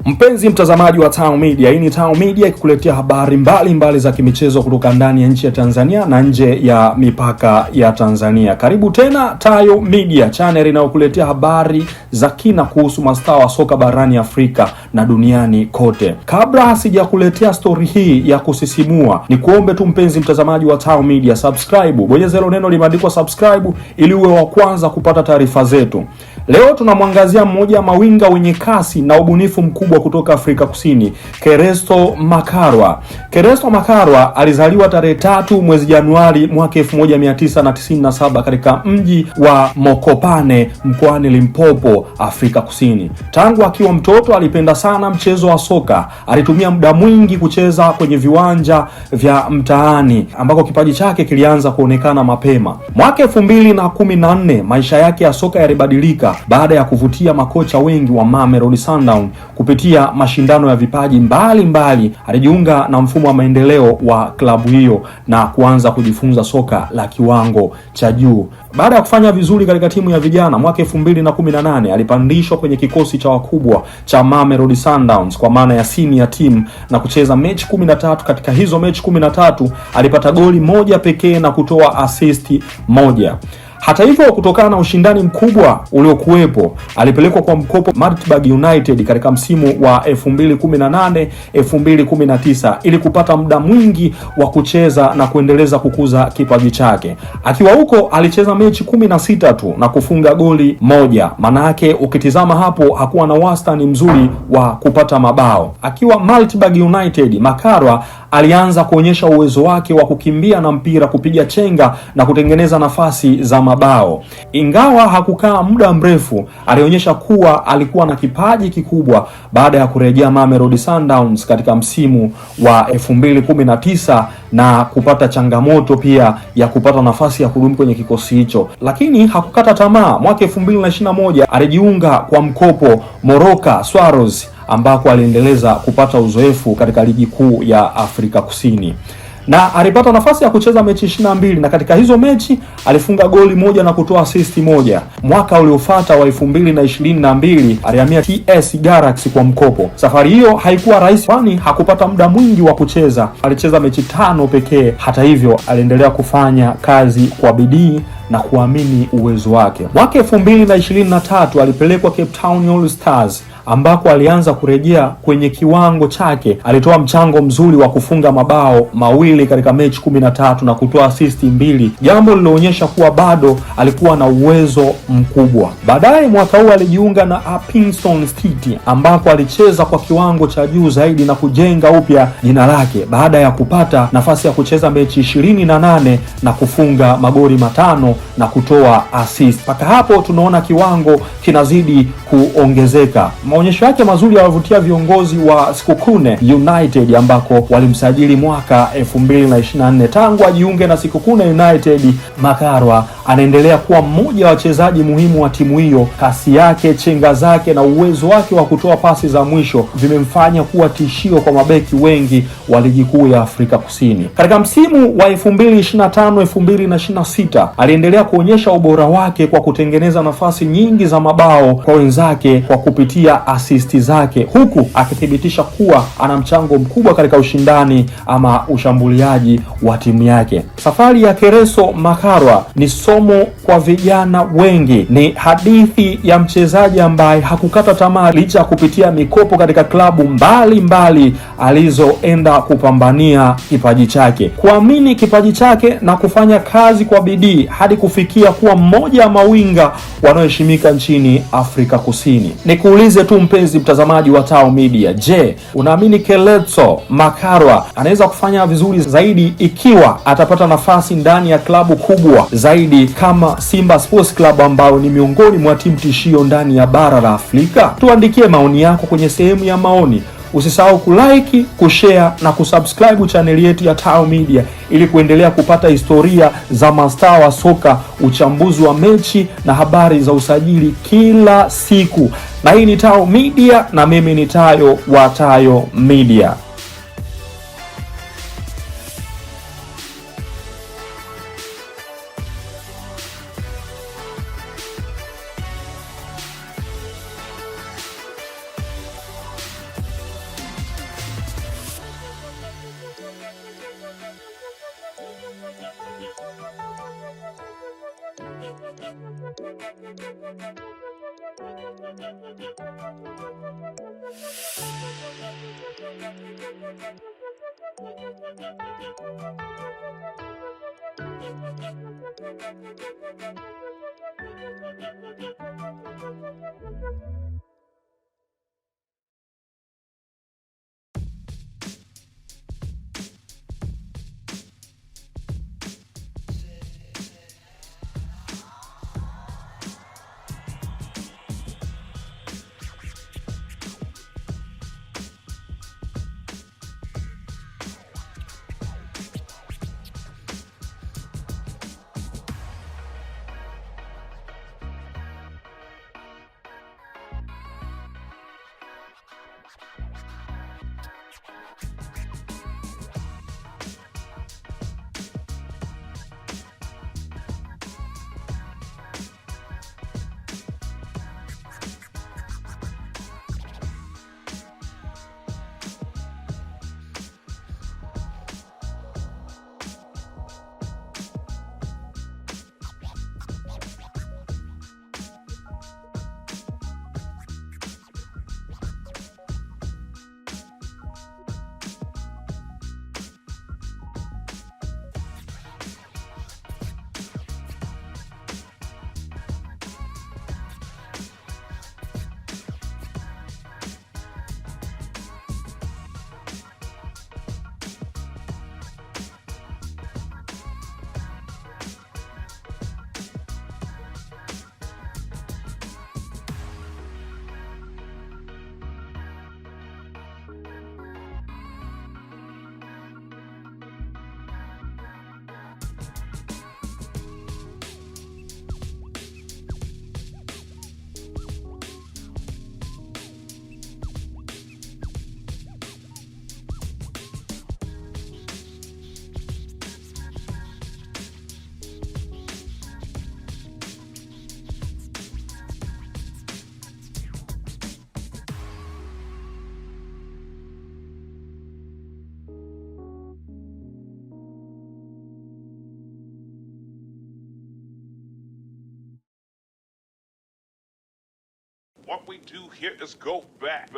Mpenzi mtazamaji wa Tayo Media, hii ni Tayo Media ikikuletea habari mbalimbali za kimichezo kutoka ndani ya nchi ya Tanzania na nje ya mipaka ya Tanzania. Karibu tena Tayo Media, channel inayokuletea habari za kina kuhusu mastaa wa soka barani Afrika na duniani kote. Kabla sijakuletea story hii ya kusisimua, ni kuombe tu mpenzi mtazamaji wa Tayo Media, subscribe, bonyeza hilo neno limeandikwa subscribe ili uwe wa kwanza kupata taarifa zetu. Leo tunamwangazia mmoja mawinga wenye kasi na ubunifu mkubwa kutoka Afrika Kusini, Keresto Makarwa. Keresto Makarwa alizaliwa tarehe 3 mwezi Januari mwaka 1997 katika mji wa Mokopane mkoani Limpopo, Afrika Kusini. Tangu akiwa mtoto alipenda sana mchezo wa soka. Alitumia muda mwingi kucheza kwenye viwanja vya mtaani ambako kipaji chake kilianza kuonekana mapema. Mwaka 2014 maisha yake ya soka yalibadilika baada ya kuvutia makocha wengi wa Mamelodi Sundowns kupitia mashindano ya vipaji mbalimbali. Alijiunga na mfumo wa maendeleo wa klabu hiyo na kuanza kujifunza soka la kiwango cha juu. Baada ya kufanya vizuri katika timu ya vijana, mwaka 2018 alipandishwa kwenye kikosi cha wakubwa cha Mamelodi Sundowns kwa maana ya senior team na kucheza mechi 13. Katika hizo mechi 13 alipata goli moja pekee na kutoa assist moja. Hata hivyo, kutokana na ushindani mkubwa uliokuwepo, alipelekwa kwa mkopo Magdeburg United katika msimu wa 2018-2019 ili kupata muda mwingi wa kucheza na kuendeleza kukuza kipaji chake. Akiwa huko alicheza mechi 16 tu na kufunga goli moja. Maana yake ukitizama hapo hakuwa na wastani mzuri wa kupata mabao. Akiwa Magdeburg United, Makarwa alianza kuonyesha uwezo wake wa kukimbia na mpira, kupiga chenga na kutengeneza nafasi za mabao. Ingawa hakukaa muda mrefu, alionyesha kuwa alikuwa na kipaji kikubwa baada ya kurejea Mamelodi Sundowns katika msimu wa 2019 na kupata changamoto pia ya kupata nafasi ya kudumu kwenye kikosi hicho. Lakini hakukata tamaa. Mwaka 2021 alijiunga kwa mkopo Moroka Swallows ambako aliendeleza kupata uzoefu katika ligi kuu ya Afrika Kusini. Na alipata nafasi ya kucheza mechi 22 na katika hizo mechi alifunga goli moja na kutoa assist moja. Mwaka uliofuata wa 2022 alihamia TS Galaxy kwa mkopo. Safari hiyo haikuwa rahisi kwani hakupata muda mwingi wa kucheza. Alicheza mechi 5 pekee. Hata hivyo, aliendelea kufanya kazi kwa bidii na kuamini uwezo wake. Mwaka 2023 alipelekwa Cape Town All Stars ambako alianza kurejea kwenye kiwango chake. Alitoa mchango mzuri wa kufunga mabao mawili katika mechi 13 na kutoa assist 2, jambo liloonyesha kuwa bado alikuwa na uwezo mkubwa. Baadaye mwaka huu alijiunga na Upington City ambako alicheza kwa kiwango cha juu zaidi na kujenga upya jina lake baada ya kupata nafasi ya kucheza mechi 28 na kufunga magoli 5 na kutoa assist. Mpaka hapo tunaona kiwango kinazidi kuongezeka. Maonyesho yake mazuri yalivutia viongozi wa Sekhukhune United ambako walimsajili mwaka 2024. Tangu ajiunge na Sekhukhune United, Makarwa anaendelea kuwa mmoja wa wachezaji muhimu wa timu hiyo. Kasi yake, chenga zake na uwezo wake wa kutoa pasi za mwisho vimemfanya kuwa tishio kwa mabeki wengi wa ligi kuu ya Afrika Kusini. Katika msimu wa 2025-2026 aliendelea kuonyesha ubora wake kwa kutengeneza nafasi nyingi za mabao kwa wenzake kwa kupitia assist zake, huku akithibitisha kuwa ana mchango mkubwa katika ushindani ama ushambuliaji wa timu yake. Safari ya Keresto Makarwa ni somo kwa vijana wengi. Ni hadithi ya mchezaji ambaye hakukata tamaa licha ya kupitia mikopo katika klabu mbalimbali alizoenda kupambania kipaji chake, kuamini kipaji chake na kufanya kazi kwa bidii hadi kufikia kuwa mmoja wa mawinga wanaoheshimika nchini Afrika Kusini. Nikuulize tu mpenzi mtazamaji wa Tayo Media, je, unaamini Keresto Makarwa anaweza kufanya vizuri zaidi ikiwa atapata nafasi ndani ya klabu kubwa zaidi kama Simba Sports Club ambao ni miongoni mwa timu tishio ndani ya bara la Afrika? Tuandikie maoni yako kwenye sehemu ya maoni. Usisahau kulike, kushare na kusubscribe chaneli yetu ya Tayo Media ili kuendelea kupata historia za mastaa wa soka, uchambuzi wa mechi na habari za usajili kila siku. Na hii ni Tayo Media na mimi ni Tayo wa Tayo Media. What we do here is go back.